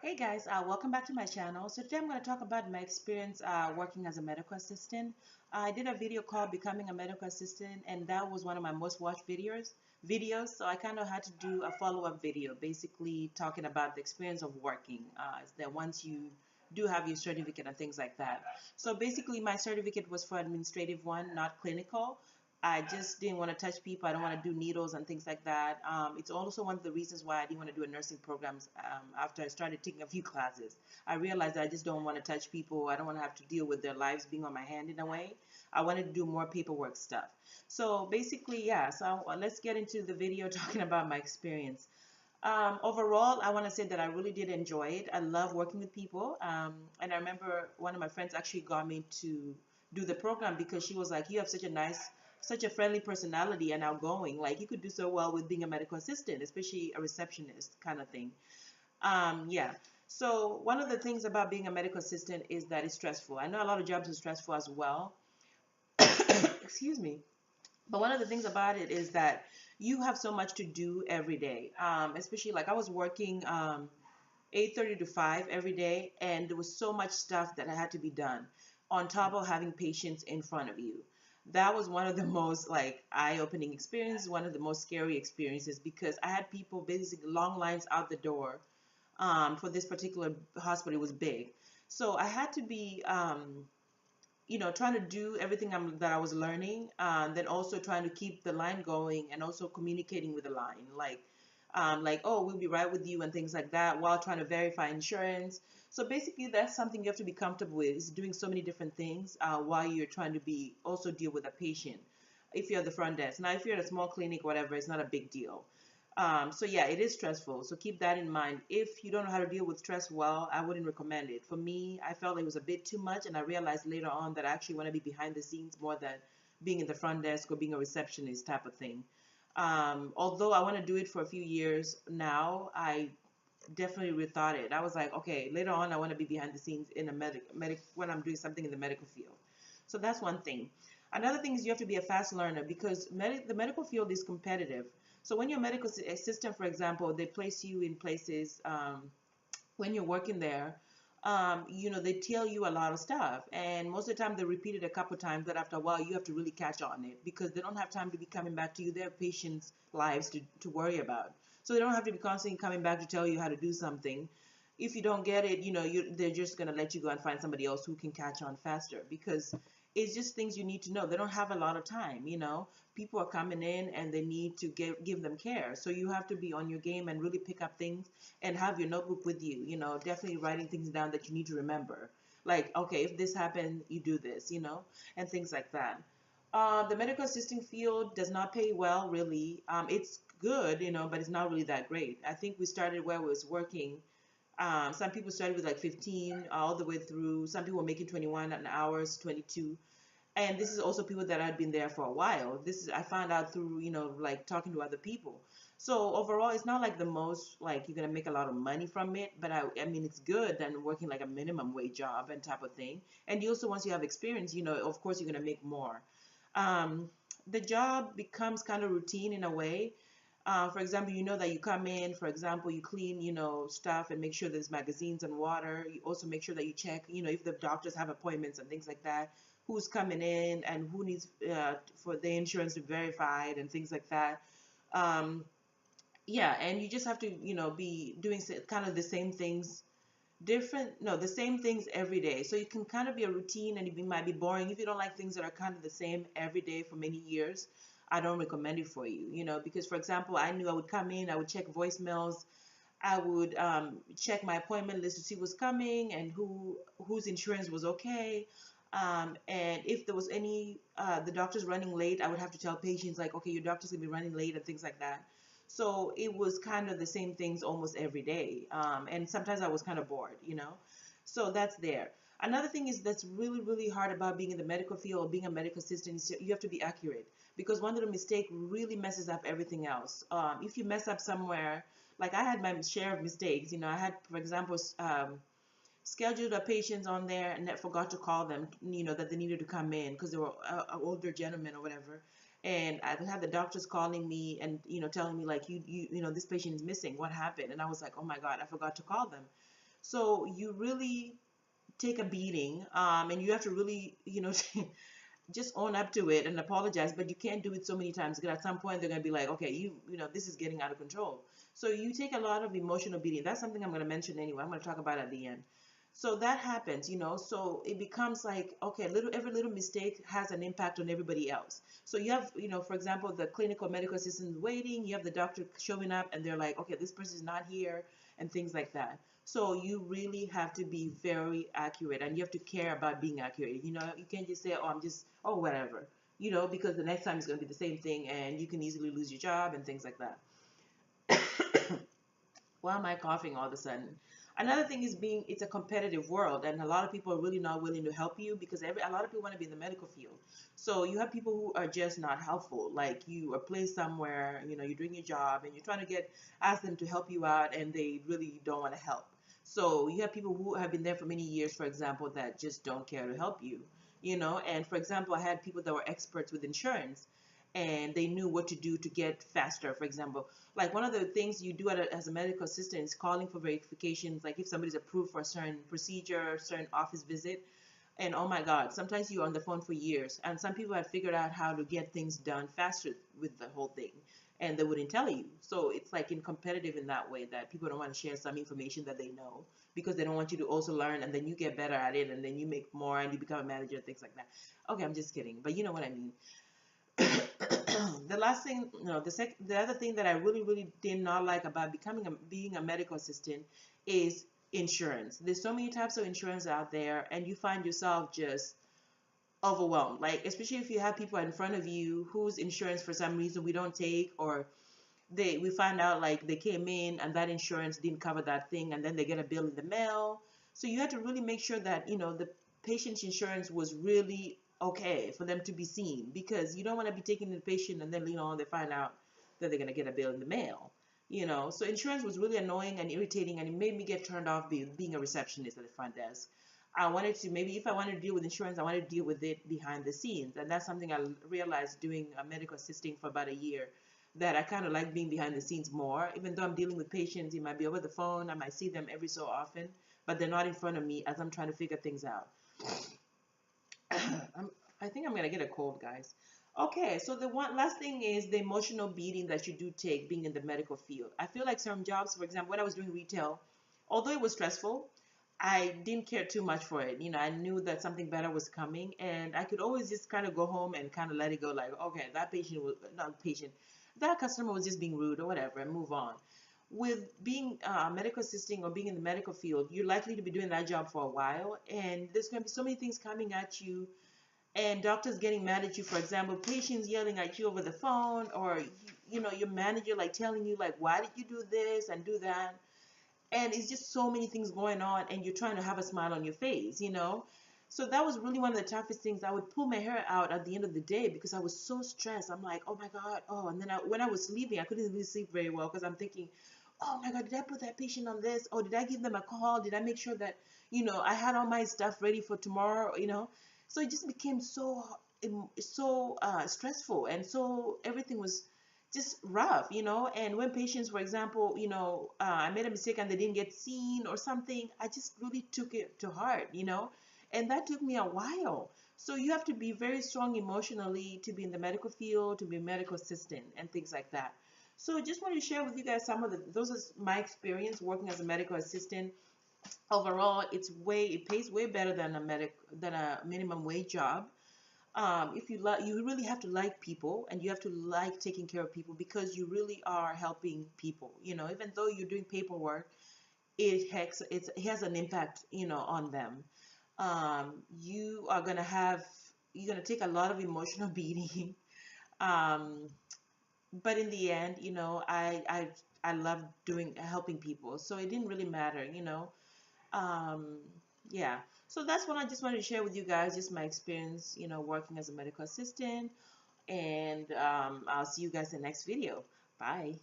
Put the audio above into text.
Hey guys, welcome back to my channel. So today I'm going to talk about my experience working as a medical assistant. I did a video called Becoming a Medical Assistant, and that was one of my most watched videos. So I kind of had to do a follow-up video, basically talking about the experience of working. That once you do have your certificate and things like that. So basically, my certificate was for administrative one, not clinical. I just didn't want to touch people. I don't want to do needles and things like that. It's also one of the reasons why I didn't want to do a nursing programs after I started taking a few classes. I realized I just don't want to touch people. I don't want to have to deal with their lives being on my hand in a way. I wanted to do more paperwork stuff. So basically, yeah, so let's get into the video talking about my experience. Overall, I want to say that I really did enjoy it. I love working with people. And I remember one of my friends actually got me to do the program because she was like, you have such a friendly personality and outgoing. Like you could do so well with being a medical assistant, especially a receptionist kind of thing. Yeah. So one of the things about being a medical assistant is that it's stressful. I know a lot of jobs are stressful as well. Excuse me. But one of the things about it is that you have so much to do every day. Especially like I was working 8:30 to 5 every day, and there was so much stuff that had to be done on top of having patients in front of you. That was one of the most like eye-opening experiences, one of the most scary experiences because I had people basically long lines out the door for this particular hospital. It was big. So I had to be trying to do everything that I was learning, then also trying to keep the line going and also communicating with the line, like, oh, we'll be right with you and things like that, while trying to verify insurance. So basically, that's something you have to be comfortable with, is doing so many different things while you're trying to be also deal with a patient. If you're at the front desk, now if you're at a small clinic, whatever, it's not a big deal. So yeah, it is stressful. So keep that in mind. If you don't know how to deal with stress well, I wouldn't recommend it. For me, I felt it was a bit too much, and I realized later on that I actually want to be behind the scenes more than being in the front desk or being a receptionist type of thing. Although I want to do it for a few years now, I definitely rethought it. I was like, okay, later on, I want to be behind the scenes in a medic when I'm doing something in the medical field. So that's one thing. Another thing is you have to be a fast learner because the medical field is competitive. So when you're a medical assistant, for example, they place you in places when you're working there. They tell you a lot of stuff, and most of the time they repeat it a couple times. But after a while, you have to really catch on it because they don't have time to be coming back to you. They have patients' lives to worry about, so they don't have to be constantly coming back to tell you how to do something. If you don't get it, they're just gonna let you go and find somebody else who can catch on faster because it's just things you need to know. They don't have a lot of time. People are coming in and they need to give them care. So you have to be on your game and really pick up things and have your notebook with you, definitely writing things down that you need to remember. Like, okay, if this happened, you do this, and things like that. The medical assisting field does not pay well, really. It's good, but it's not really that great. I think we started where we was working. Some people started with like 15 all the way through. Some people were making 21 an hour, 22. And this is also people that had been there for a while. This is I found out through like talking to other people. So overall, it's not like the most like you're gonna make a lot of money from it, but I mean it's good than working like a minimum wage job and type of thing. And you also once you have experience, of course you're gonna make more. Um, the job becomes kind of routine in a way. For example, you know that you come in, for example, you clean, stuff and make sure there's magazines and water. You also make sure that you check, if the doctors have appointments and things like that, who's coming in and who needs for the insurance to be verified and things like that. Um, yeah, and you just have to, be doing kind of the same things the same things every day. So you can kind of be a routine and it might be boring. If you don't like things that are kind of the same every day for many years, I don't recommend it for you, because for example, I knew I would come in, I would check voicemails, I would check my appointment list to see what's coming and whose insurance was okay. And if there was any, the doctor's running late, I would have to tell patients like, okay, your doctor's gonna be running late and things like that. So it was kind of the same things almost every day. And sometimes I was kind of bored. So that's there. Another thing is that's really, really hard about being in the medical field or being a medical assistant is you have to be accurate because one little mistake really messes up everything else. If you mess up somewhere, like I had my share of mistakes. I had, for example, scheduled a patients on there and that forgot to call them, that they needed to come in because they were older gentlemen or whatever. And I had the doctors calling me and, telling me like, this patient is missing. What happened? And I was like, oh my God, I forgot to call them. So you really take a beating, and you have to really, just own up to it and apologize, but you can't do it so many times because at some point they're going to be like, okay, this is getting out of control. So you take a lot of emotional beating. That's something I'm going to mention anyway. I'm going to talk about it at the end. So that happens, so it becomes like, okay, every little mistake has an impact on everybody else. So you have, for example, the clinical medical assistant waiting, you have the doctor showing up and they're like, okay, this person is not here, and things like that. So you really have to be very accurate, and you have to care about being accurate. You can't just say, oh, oh, whatever, because the next time it's going to be the same thing and you can easily lose your job and things like that. Why am I coughing all of a sudden? Another thing is it's a competitive world, and a lot of people are really not willing to help you because a lot of people want to be in the medical field. So you have people who are just not helpful. Like you are placed somewhere, you're doing your job and you're trying to ask them to help you out, and they really don't want to help. So you have people who have been there for many years, for example, that just don't care to help you. And for example, I had people that were experts with insurance, and they knew what to do to get faster. For example, like one of the things you do as a medical assistant is calling for verifications, like if somebody's approved for a certain procedure, certain office visit. And oh my God, sometimes you're on the phone for years, and some people have figured out how to get things done faster with the whole thing, and they wouldn't tell you. So it's like in competitive in that way, that people don't want to share some information that they know because they don't want you to also learn, and then you get better at it, and then you make more and you become a manager and things like that. Okay, I'm just kidding, but you know what I mean. The last thing, no, the other thing that I really, really did not like about being a medical assistant is insurance. There's so many types of insurance out there, and you find yourself just overwhelmed. Like, especially if you have people in front of you whose insurance for some reason we don't take, or we find out like they came in and that insurance didn't cover that thing, and then they get a bill in the mail. So you have to really make sure that the patient's insurance was really okay for them to be seen, because you don't want to be taking the patient and then they find out that they're going to get a bill in the mail. So insurance was really annoying and irritating, and it made me get turned off being a receptionist at the front desk. I wanted to, maybe if I wanted to deal with insurance, I wanted to deal with it behind the scenes, and that's something I realized doing medical assisting for about a year, that I kind of like being behind the scenes more. Even though I'm dealing with patients, it might be over the phone, I might see them every so often, but they're not in front of me as I'm trying to figure things out. I think I'm going to get a cold, guys. Okay, so the one last thing is the emotional beating that you do take being in the medical field. I feel like some jobs, for example, when I was doing retail, although it was stressful, I didn't care too much for it. I knew that something better was coming, and I could always just kind of go home and kind of let it go, like, okay, that patient was not patient, that customer was just being rude or whatever, and move on. With being medical assisting or being in the medical field, you're likely to be doing that job for a while, and there's going to be so many things coming at you, and doctors getting mad at you. For example, patients yelling at you over the phone, or your manager like telling you like, why did you do this and do that? And it's just so many things going on, and you're trying to have a smile on your face. So that was really one of the toughest things. I would pull my hair out at the end of the day because I was so stressed. I'm like, oh my God, oh. And then when I was sleeping, I couldn't really sleep very well because I'm thinking, oh my God, did I put that patient on this? Or did I give them a call? Did I make sure that I had all my stuff ready for tomorrow? So it just became so stressful, and so everything was just rough. And when patients, for example, I made a mistake and they didn't get seen or something, I just really took it to heart. And that took me a while. So you have to be very strong emotionally to be in the medical field, to be a medical assistant and things like that. So just wanted to share with you guys those is my experience working as a medical assistant. Overall, it pays way better than a minimum wage job. If you really have to like people, and you have to like taking care of people, because you really are helping people. Even though you're doing paperwork, it has an impact, on them. You are you're gonna take a lot of emotional beating. Um, but in the end, I love helping people, so it didn't really matter. Um, yeah. So that's what I just wanted to share with you guys, just my experience, working as a medical assistant. And I'll see you guys in the next video. Bye.